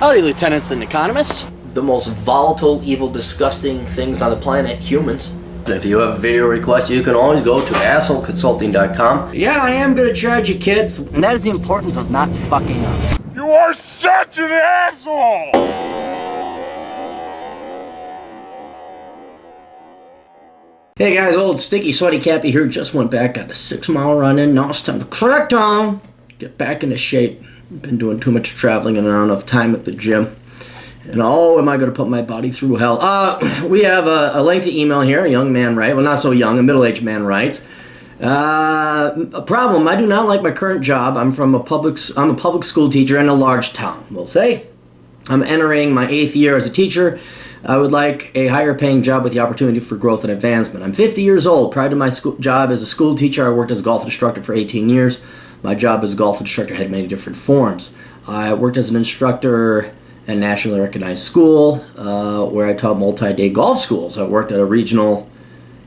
Howdy, lieutenants and economists. The most volatile, evil, disgusting things on the planet, humans. If you have a video request, you can always go to assholeconsulting.com. Yeah, I am gonna charge you, kids. And that is the importance of not fucking up. You are such an asshole! Hey guys, old sticky sweaty Cappy here. Just went back on a 6-mile run in. Now it's time to crack down, get back into shape. Been doing too much traveling and not enough time at the gym. And oh, am I going to put my body through hell? We have a lengthy email here. A young man writes, well, not so young, a middle-aged man writes. A problem, I do not like my current job. I'm a public school teacher in a large town, we'll say. I'm entering my 8th year as a teacher. I would like a higher paying job with the opportunity for growth and advancement. I'm 50 years old. Prior to my job as a school teacher, I worked as a golf instructor for 18 years. My job as a golf instructor had many different forms. I worked as an instructor at a nationally recognized school where I taught multi-day golf schools. I worked at a regional...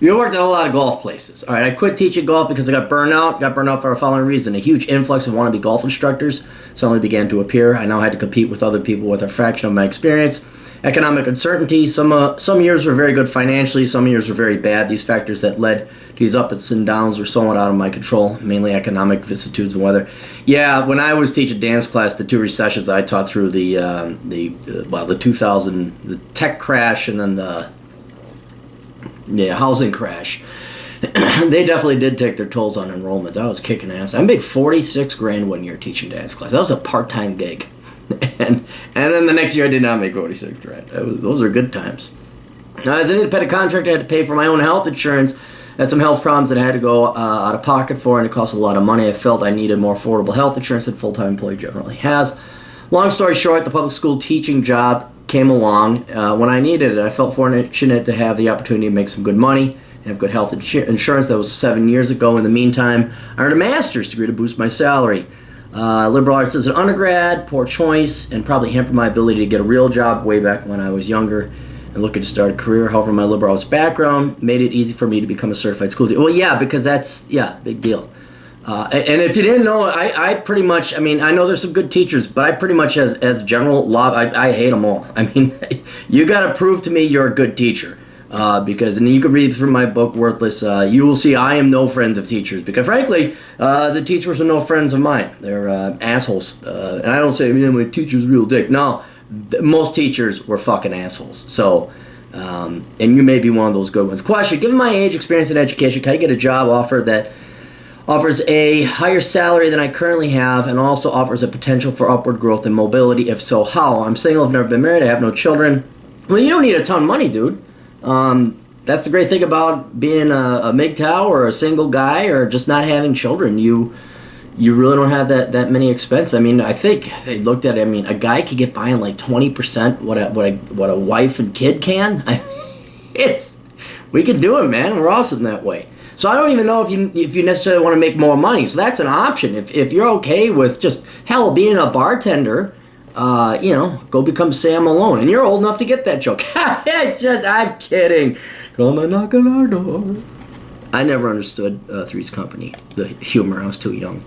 You worked at a lot of golf places. All right, I quit teaching golf because I got burned out. Got burned out for the following reason. A huge influx of wannabe golf instructors suddenly began to appear. I now had to compete with other people with a fraction of my experience. Economic uncertainty. Some years were very good financially. Some years were very bad. These factors that led to these ups and downs were somewhat out of my control, mainly economic vicissitudes and weather. Yeah, when I was teaching dance class, the 2 recessions I taught through the 2000, the tech crash and then the housing crash, they definitely did take their tolls on enrollments. I was kicking ass. I made $46,000 one year teaching dance class. That was a part-time gig. and then the next year I did not make $46,000. Those are good times. As an independent contractor, I had to pay for my own health insurance. I had some health problems that I had to go out of pocket for, and it cost a lot of money. I felt I needed more affordable health insurance than a full-time employee generally has. Long story short, the public school teaching job came along when I needed it. I felt fortunate to have the opportunity to make some good money and have good health insurance. That was 7 years ago. In the meantime, I earned a master's degree to boost my salary. Liberal arts as an undergrad, poor choice, and probably hampered my ability to get a real job way back when I was younger and looking to start a career. However, my liberal arts background made it easy for me to become a certified school teacher. Well, yeah, because that's, big deal. And if you didn't know, I pretty much, I know there's some good teachers, but I pretty much, as general law, I hate them all. You got to prove to me you're a good teacher. Because, and you can read through my book, Worthless, you will see I am no friend of teachers. Because, frankly, the teachers are no friends of mine. They're assholes. And I don't say, my teacher's a real dick. No, most teachers were fucking assholes. So, and you may be one of those good ones. Question, given my age, experience, and education, can I get a job offer that offers a higher salary than I currently have and also offers a potential for upward growth and mobility? If so, how? I'm single, I've never been married, I have no children. Well, you don't need a ton of money, dude. That's the great thing about being a MGTOW or a single guy or just not having children. You really don't have that many expenses. I think they looked at it. A guy could get by on like 20% what a wife and kid can. We could do it, man. We're awesome that way. So I don't even know if you necessarily want to make more money. So that's an option. If you're okay with just being a bartender. Go become Sam Malone. And you're old enough to get that joke. I'm kidding. Come and knock on our door. I never understood Three's Company, the humor. I was too young.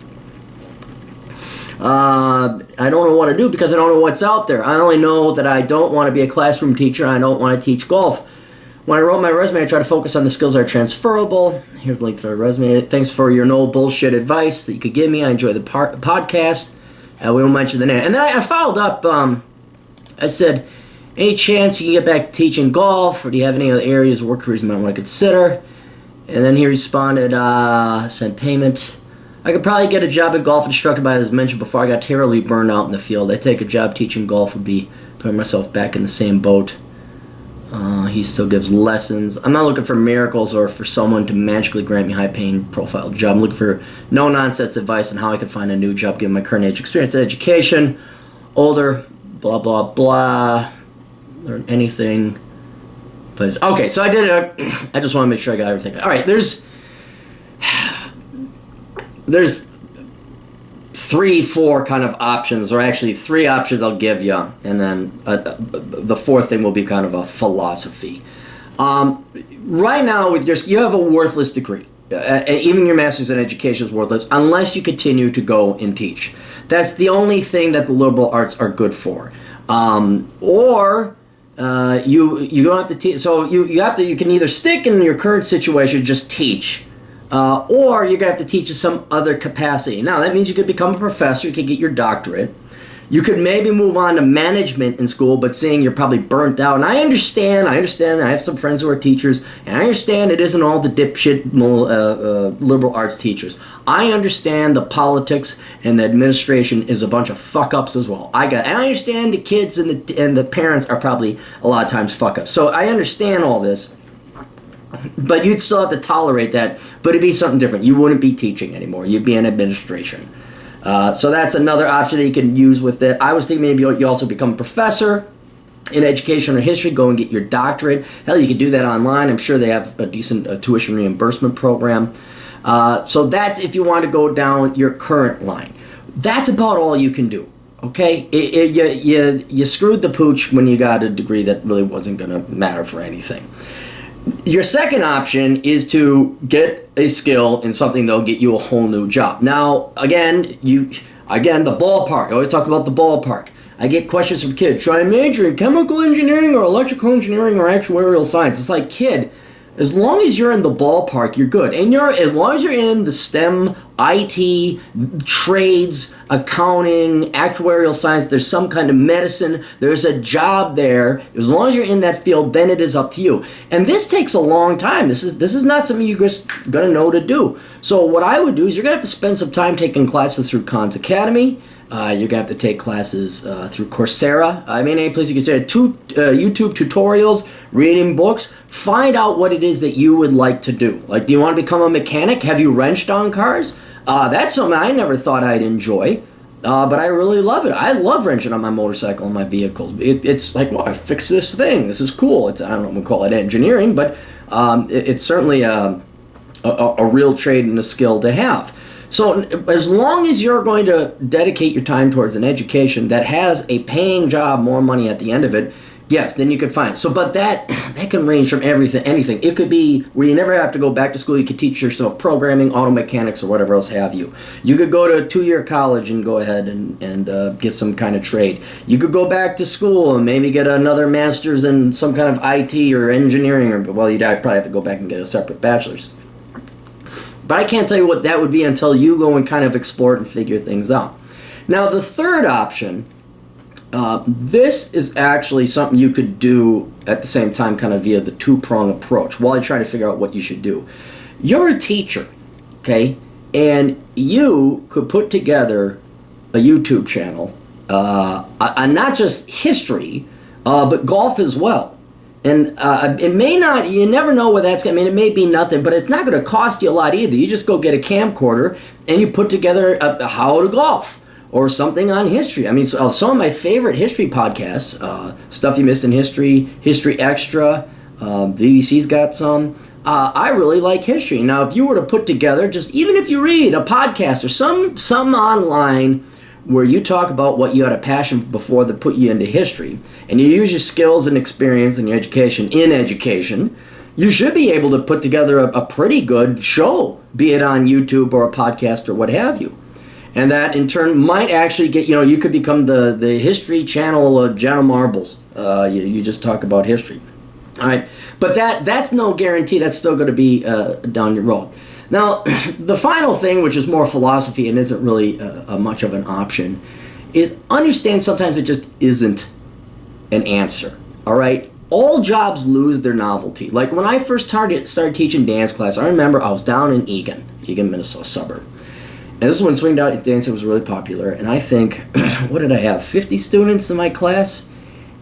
I don't know what to do because I don't know what's out there. I only know that I don't want to be a classroom teacher. I don't want to teach golf. When I wrote my resume, I tried to focus on the skills that are transferable. Here's a link to my resume. Thanks for your no bullshit advice that you could give me. I enjoy the podcast. We won't mention the name. And then I followed up. I said, any chance you can get back to teaching golf? Or do you have any other areas of work careers you might want to consider? And then he responded, sent payment. I could probably get a job at golf instructor, but as mentioned before, I got terribly burned out in the field. I take a job teaching golf would be putting myself back in the same boat. He still gives lessons. I'm not looking for miracles or for someone to magically grant me high-paying profile job. I'm looking for no-nonsense advice on how I can find a new job given my current age, experience, and education. Older, blah, blah, blah. Learn anything. But, okay, so I did it. I just want to make sure I got everything. All right, there's 3-4 kind of options, or actually 3 options I'll give you, and then the 4th thing will be kind of a philosophy. Right now, you have a worthless degree. Even your master's in education is worthless unless you continue to go and teach. That's the only thing that the liberal arts are good for. Or you don't have to teach. So you can either stick in your current situation, just teach, or you're gonna have to teach in some other capacity. Now that means you could become a professor, you could get your doctorate. You could maybe move on to management in school, but seeing you're probably burnt out. And I understand. I have some friends who are teachers, and I understand it isn't all the dipshit liberal arts teachers. I understand the politics and the administration is a bunch of fuck-ups as well. And I understand the kids and the parents are probably a lot of times fuck-ups. So I understand all this, but you'd still have to tolerate that. But it'd be something different. You wouldn't be teaching anymore. You'd be in administration. So that's another option that you can use with it. I was thinking maybe you also become a professor in education or history, go and get your doctorate. Hell, you can do that online. I'm sure they have a decent tuition reimbursement program. So that's if you want to go down your current line. That's about all you can do. Okay? You screwed the pooch when you got a degree that really wasn't going to matter for anything. Your second option is to get a skill in something that'll get you a whole new job. Now, again, the ballpark. I always talk about the ballpark. I get questions from kids. Should I major in chemical engineering or electrical engineering or actuarial science? It's like, kid, as long as you're in the ballpark, you're good. And as long as you're in the STEM, IT, trades, accounting, actuarial science, there's some kind of medicine, there's a job there. As long as you're in that field, then it is up to you. And this takes a long time. This is not something you're just going to know to do. So what I would do is you're going to have to spend some time taking classes through Khan's Academy. You're going to have to take classes through Coursera. I mean, any place you can say YouTube tutorials, reading books. Find out what it is that you would like to do. Like, do you want to become a mechanic? Have you wrenched on cars? That's something I never thought I'd enjoy, but I really love it. I love wrenching on my motorcycle and my vehicles. It's like, well, I fixed this thing. This is cool. I don't know if we call it engineering, but it's certainly a real trade and a skill to have. So as long as you're going to dedicate your time towards an education that has a paying job, more money at the end of it, yes, then you could find it. So, but that can range from anything. It could be where you never have to go back to school. You could teach yourself programming, auto mechanics, or whatever else have you. You could go to a 2-year college and go ahead and get some kind of trade. You could go back to school and maybe get another master's in some kind of IT or engineering, or, well, you'd probably have to go back and get a separate bachelor's. But I can't tell you what that would be until you go and kind of explore it and figure things out. Now, the third option, this is actually something you could do at the same time kind of via the two-prong approach while you try to figure out what you should do. You're a teacher, okay? And you could put together a YouTube channel, on not just history, but golf as well. And it may not, you never know what that's going to, I mean, it may be nothing, but it's not going to cost you a lot either. You just go get a camcorder and you put together a how to golf or something on history. I mean, some of my favorite history podcasts, Stuff You Missed in History, History Extra, BBC's got some. I really like history. Now, if you were to put together, just even if you read a podcast or some online where you talk about what you had a passion before that put you into history, and you use your skills and experience and your education in education, you should be able to put together a pretty good show, be it on YouTube or a podcast or what have you. And that in turn might actually get, you could become the history channel of Jenna Marbles. You just talk about history. All right, but that's no guarantee. That's still going to be down your road. Now, the final thing, which is more philosophy and isn't really much of an option, is understand sometimes it just isn't an answer, all right? All jobs lose their novelty. Like when I first started teaching dance class, I remember I was down in Eagan, Minnesota suburb. And this is when swing dancing was really popular. And I think, what did I have, 50 students in my class?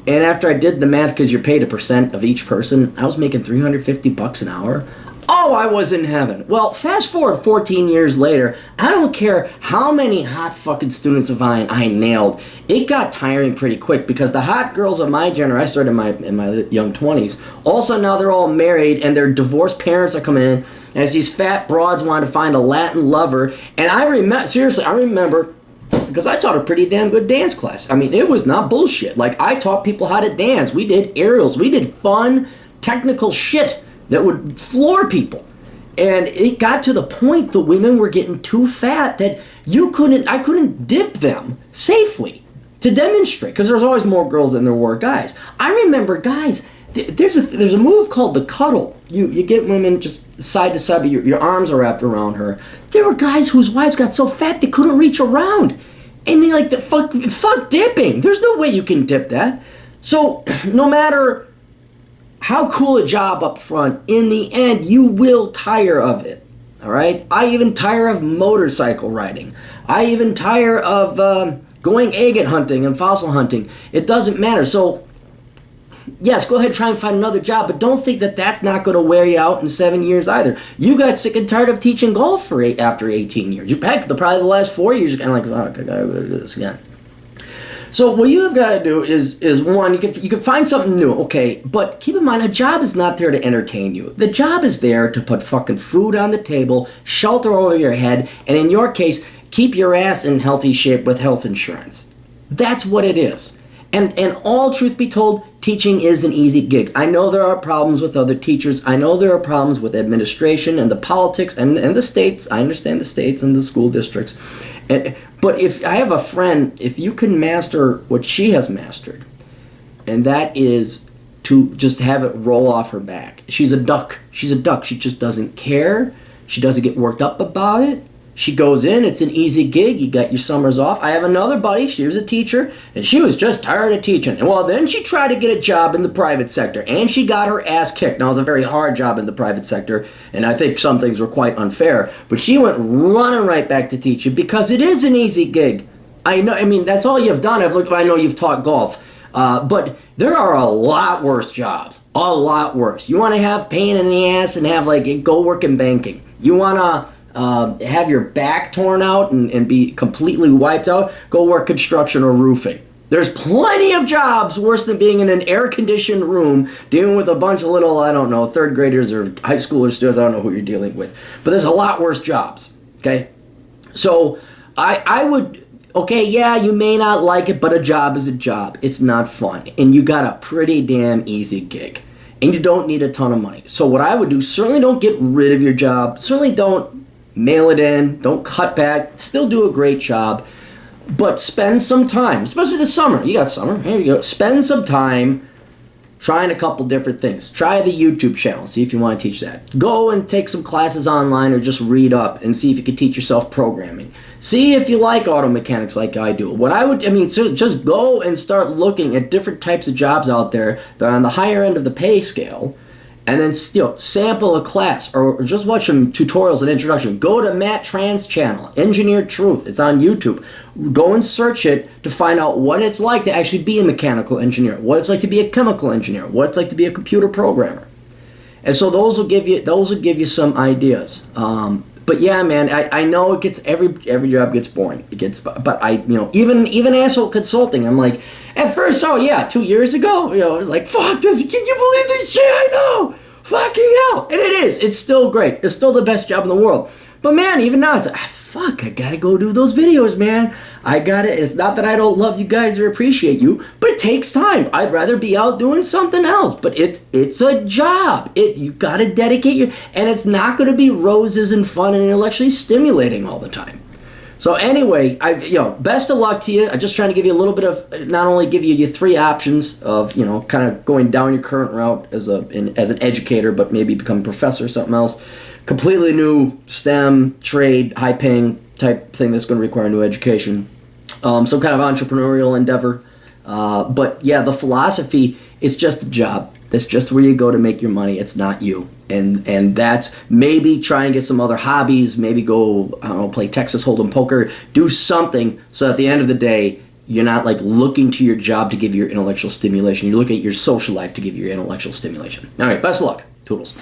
And after I did the math, because you're paid a percent of each person, I was making $350 an hour. Oh, I was in heaven. Well, fast forward 14 years later, I don't care how many hot fucking students of mine I nailed. It got tiring pretty quick because the hot girls of my generation, I started in my young 20s, also now they're all married and their divorced parents are coming in as these fat broads want to find a Latin lover. And I remember, because I taught a pretty damn good dance class. I mean, it was not bullshit. Like, I taught people how to dance. We did aerials. We did fun, technical shit that would floor people. And it got to the point the women were getting too fat that I couldn't dip them safely. to demonstrate, because there's always more girls than there were guys. I remember guys, there's a move called the cuddle. You get women just side to side, but your arms are wrapped around her. There were guys whose wives got so fat they couldn't reach around. And they like, fuck dipping. There's no way you can dip that. So no matter how cool a job up front, in the end, you will tire of it. All right? I even tire of motorcycle riding. I even tire of going agate hunting and fossil hunting. It doesn't matter. So, yes, go ahead and try and find another job, but don't think that that's not going to wear you out in 7 years either. You got sick and tired of teaching golf after 18 years. Heck, probably the last 4 years, you're kind of like, oh, I got to do this again. So what you have got to do is one, you can find something new, okay, but keep in mind, a job is not there to entertain you. The job is there to put fucking food on the table, shelter over your head, and in your case, keep your ass in healthy shape with health insurance. That's what it is. And all truth be told, teaching is an easy gig. I know there are problems with other teachers. I know there are problems with administration and the politics and the states. I understand the states and the school districts. But if I have a friend, if you can master what she has mastered, and that is to just have it roll off her back. She's a duck. She's a duck. She just doesn't care. She doesn't get worked up about it. She goes in, it's an easy gig, you got your summers off. I have another buddy, she was a teacher, and she was just tired of teaching. And well, then she tried to get a job in the private sector, and she got her ass kicked. Now, it was a very hard job in the private sector, and I think some things were quite unfair, but she went running right back to teaching because it is an easy gig. I mean, that's all you've done. I know you've taught golf, but there are a lot worse jobs, a lot worse. You want to have pain in the ass and have, go work in banking. You want to have your back torn out and be completely wiped out, go work construction or roofing. There's plenty of jobs worse than being in an air-conditioned room dealing with a bunch of little, I don't know, third graders or high schoolers, students, I don't know who you're dealing with. But there's a lot worse jobs, okay? So I would, okay, yeah, you may not like it, but a job is a job. It's not fun. And you got a pretty damn easy gig. And you don't need a ton of money. So what I would do, certainly don't get rid of your job. Certainly don't mail it in, don't cut back, still do a great job, but spend some time, especially this summer. You got summer, here you go. Spend some time trying a couple different things. Try the YouTube channel, see if you want to teach that. Go and take some classes online or just read up and see if you can teach yourself programming. See if you like auto mechanics like I do. So just go and start looking at different types of jobs out there that are on the higher end of the pay scale. And then, sample a class or just watch some tutorials and introduction. Go to Matt Tran's channel, Engineered Truth. It's on YouTube. Go and search it to find out what it's like to actually be a mechanical engineer, what it's like to be a chemical engineer, what it's like to be a computer programmer. And so those will give you some ideas. But yeah, man, I know it gets every job gets boring. But even asshole consulting, I'm like, at first, 2 years ago, I was like, fuck this, can you believe this shit? I know, fucking hell. And it is, it's still great. It's still the best job in the world. But man, even now, it's like, fuck, I gotta go do those videos, man. It's not that I don't love you guys or appreciate you, but it takes time. I'd rather be out doing something else. But it's a job. You gotta dedicate and it's not gonna be roses and fun and intellectually stimulating all the time. So anyway, best of luck to you. I'm just trying to give you a little bit of, not only give you 3 options of, kind of going down your current route as an educator, but maybe become a professor or something else. Completely new STEM, trade, high-paying type thing that's going to require new education. Some kind of entrepreneurial endeavor. But yeah, the philosophy, it's just a job. That's just where you go to make your money. It's not you. And that's maybe try and get some other hobbies. Maybe go, I don't know, play Texas Hold'em poker. Do something so at the end of the day, you're not looking to your job to give you your intellectual stimulation. You look at your social life to give you your intellectual stimulation. All right, best of luck. Toodles.